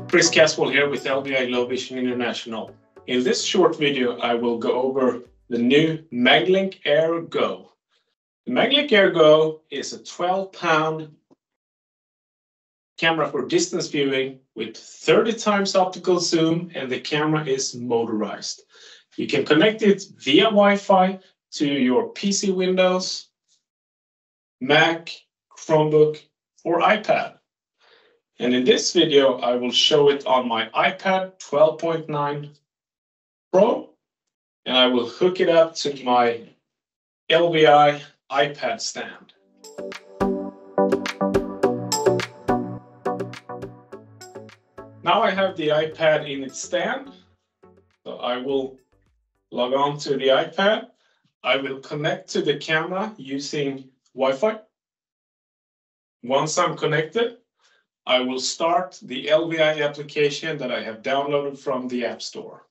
Chris Casswall here with LBI Low Vision International. In this short video, I will go over the new MagniLInk Air Go. The MagniLInk Air Go is a 12-pound camera for distance viewing with 30 times optical zoom, and the camera is motorized. You can connect it via Wi-Fi to your PC Windows, Mac, Chromebook, or iPad. And in this video, I will show it on my iPad 12.9 Pro, and I will hook it up to my LBI iPad stand. Now I have the iPad in its stand, so I will log on to the iPad. I will connect to the camera using Wi-Fi. Once I'm connected, I will start the LBI application that I have downloaded from the App Store.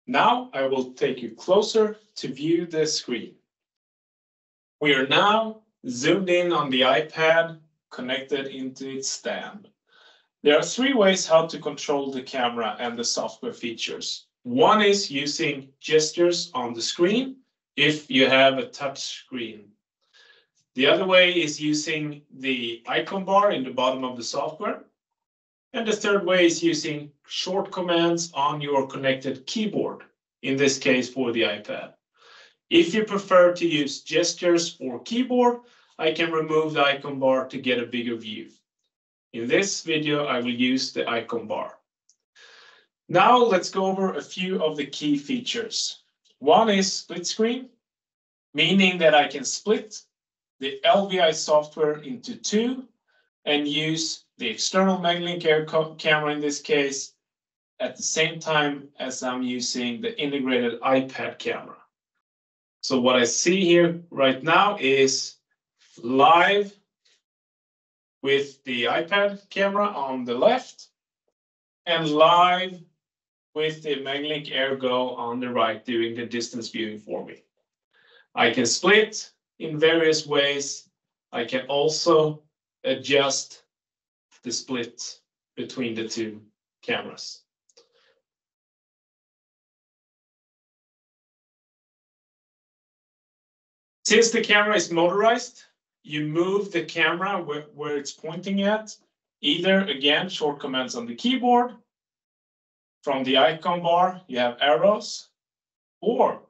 Now I will take you closer to view the screen. We are now zoomed in on the iPad, connected into its stand. There are three ways how to control the camera and the software features. One is using gestures on the screen if you have a touch screen. The other way is using the icon bar in the bottom of the software. And the third way is using short commands on your connected keyboard, in this case for the iPad. If you prefer to use gestures or keyboard, I can remove the icon bar to get a bigger view. In this video, I will use the icon bar. Now let's go over a few of the key features. One is split screen, meaning that I can split the LBI software into two and use the external MagniLInk Air camera in this case at the same time as I'm using the integrated iPad camera. So what I see here right now is live with the iPad camera on the left and live with the MagniLInk Air Go on the right doing the distance viewing for me. I can split in various ways. I can also adjust the split between the two cameras. Since the camera is motorized, you move the camera where it's pointing at, either again, short commands on the keyboard. From the icon bar, you have arrows, or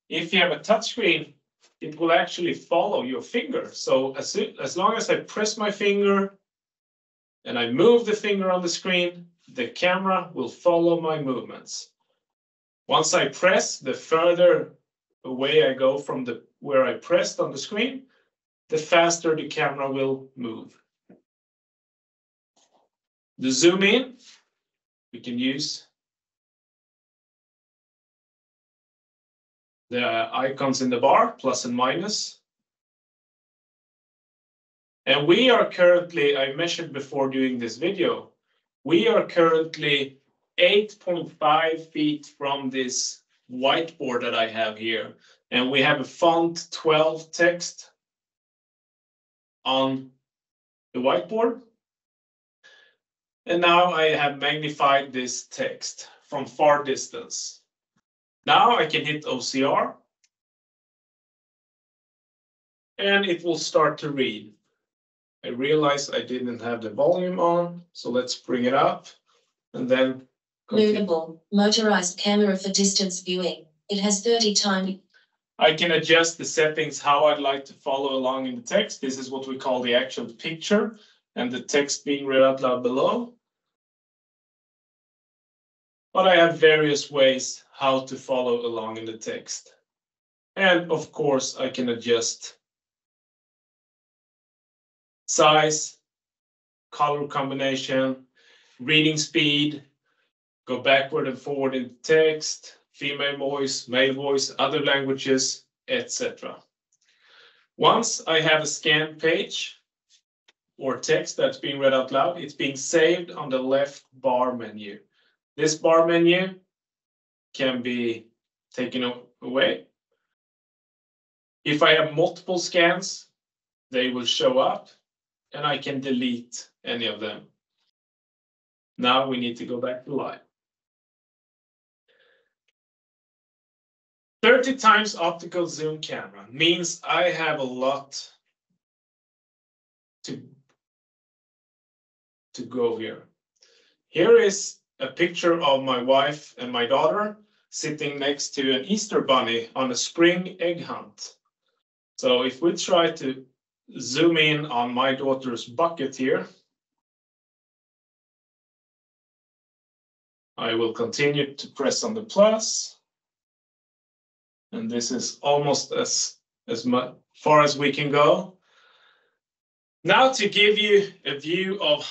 if you have a touchscreen, it will actually follow your finger. So as long as I press my finger and I move the finger on the screen, the camera will follow my movements. Once I press, the further away I go from where I pressed on the screen, the faster the camera will move. The zoom in, we can use the icons in the bar, plus and minus. And we are currently, I measured before doing this video, we are currently 8.5 feet from this whiteboard that I have here. And we have a font 12 text on the whiteboard. And now I have magnified this text from far distance. Now I can hit OCR and it will start to read. I realized I didn't have the volume on, so let's bring it up and then continue. Movable, motorized camera for distance viewing. It has 30 times. I can adjust the settings how I'd like to follow along in the text. This is what we call the actual picture and the text being read out loud below. But I have various ways how to follow along in the text. And of course, I can adjust size, color combination, reading speed, go backward and forward in text, female voice, male voice, other languages, etc. Once I have a scanned page or text that's being read out loud, it's being saved on the left bar menu. This bar menu can be taken away. If I have multiple scans, they will show up and I can delete any of them. Now we need to go back to live. 30 times optical zoom camera means I have a lot to go here. Here is a picture of my wife and my daughter sitting next to an Easter bunny on a spring egg hunt. So if we try to zoom in on my daughter's bucket here, I will continue to press on the plus. And this is almost as far as we can go. Now to give you a view of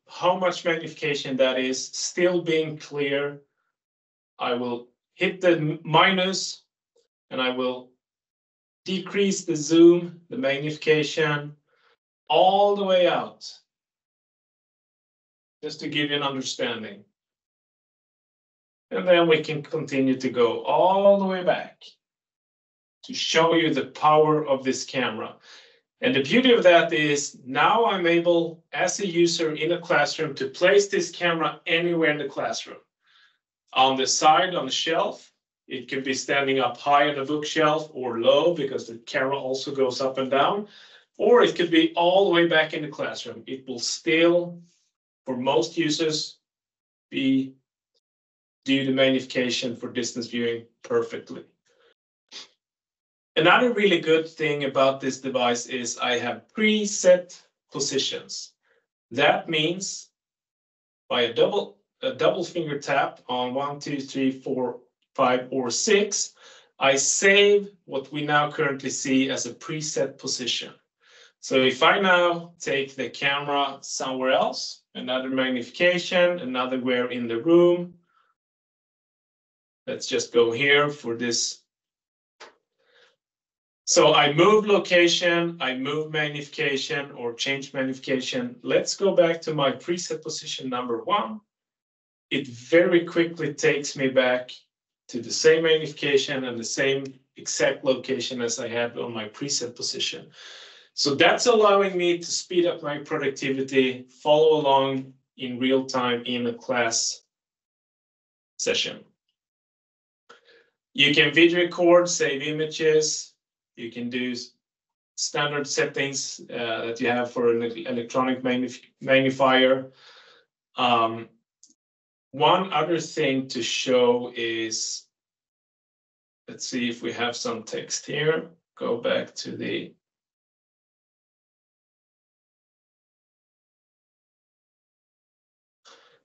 how much magnification that is, still being clear, I will hit the minus and I will decrease the zoom, the magnification, all the way out. Just to give you an understanding. And then we can continue to go all the way back to show you the power of this camera. And the beauty of that is now I'm able, as a user in a classroom, to place this camera anywhere in the classroom. On the side, on the shelf, it could be standing up high on the bookshelf or low because the camera also goes up and down. Or it could be all the way back in the classroom. It will still, for most users, do the magnification for distance viewing perfectly. Another really good thing about this device is I have preset positions. That means by a double finger tap on 1, 2, 3, 4, 5, or 6, I save what we now currently see as a preset position. So if I now take the camera somewhere else, another magnification, another where in the room, let's just go here for this. So I move location, I move magnification or change magnification. Let's go back to my preset position number 1. It very quickly takes me back to the same magnification and the same exact location as I had on my preset position. So that's allowing me to speed up my productivity, follow along in real time in a class session. You can video record, save images. You can do standard settings that you have for an electronic magnifier. One other thing to show is, let's see if we have some text here. Go back to the.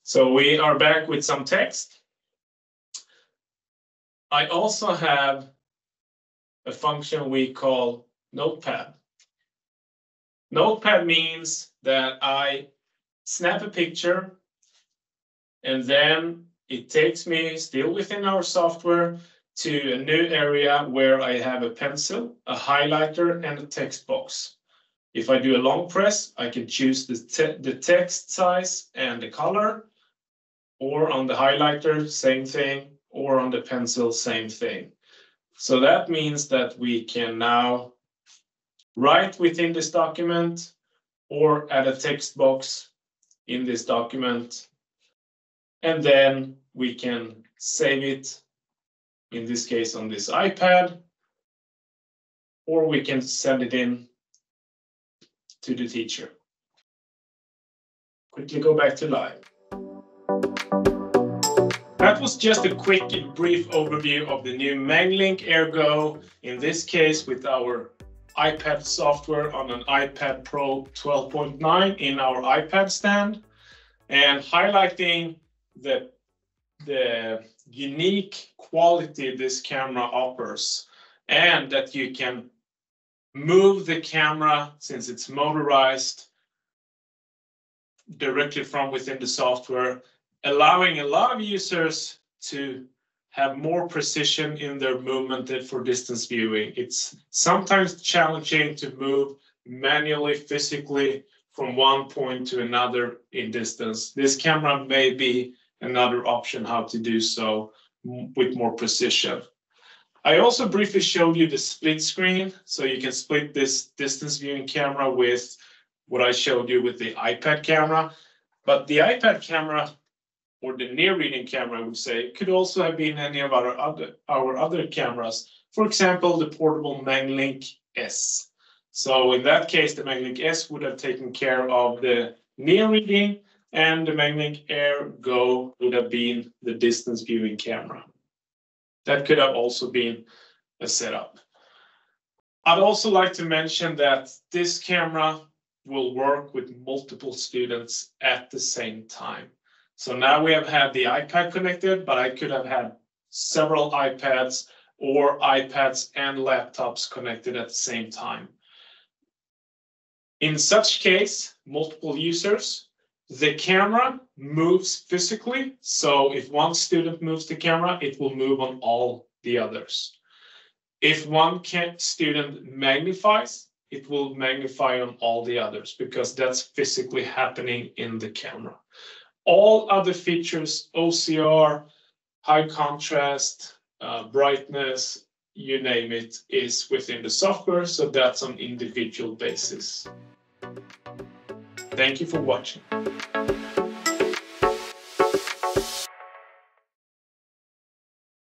So we are back with some text. I also have a function we call Notepad. Notepad means that I snap a picture and then it takes me, still within our software, to a new area where I have a pencil, a highlighter, and a text box. If I do a long press, I can choose the text size and the color, or on the highlighter, same thing, or on the pencil, same thing. So that means that we can now write within this document or add a text box in this document. And then we can save it, in this case on this iPad, or we can send it in to the teacher. Quickly go back to live. That was just a quick and brief overview of the new MagniLInk Ergo, in this case with our iPad software on an iPad Pro 12.9 in our iPad stand, and highlighting the unique quality this camera offers, and that you can move the camera, since it's motorized, directly from within the software, allowing a lot of users to have more precision in their movement for distance viewing. It's sometimes challenging to move manually, physically from one point to another in distance. This camera may be another option how to do so with more precision. I also briefly showed you the split screen, so you can split this distance viewing camera with what I showed you with the iPad camera. But the iPad camera, or the near reading camera, I would say, could also have been any of our other cameras. For example, the portable MagniLInk S. So in that case, the MagniLInk S would have taken care of the near reading, and the MagniLInk Air Go would have been the distance viewing camera. That could have also been a setup. I'd also like to mention that this camera will work with multiple students at the same time. So now we have had the iPad connected, but I could have had several iPads or iPads and laptops connected at the same time. In such case, multiple users, the camera moves physically. So if one student moves the camera, it will move on all the others. If one student magnifies, it will magnify on all the others, because that's physically happening in the camera. All other features, OCR, high contrast, brightness, you name it, is within the software. So that's on individual basis. Thank you for watching.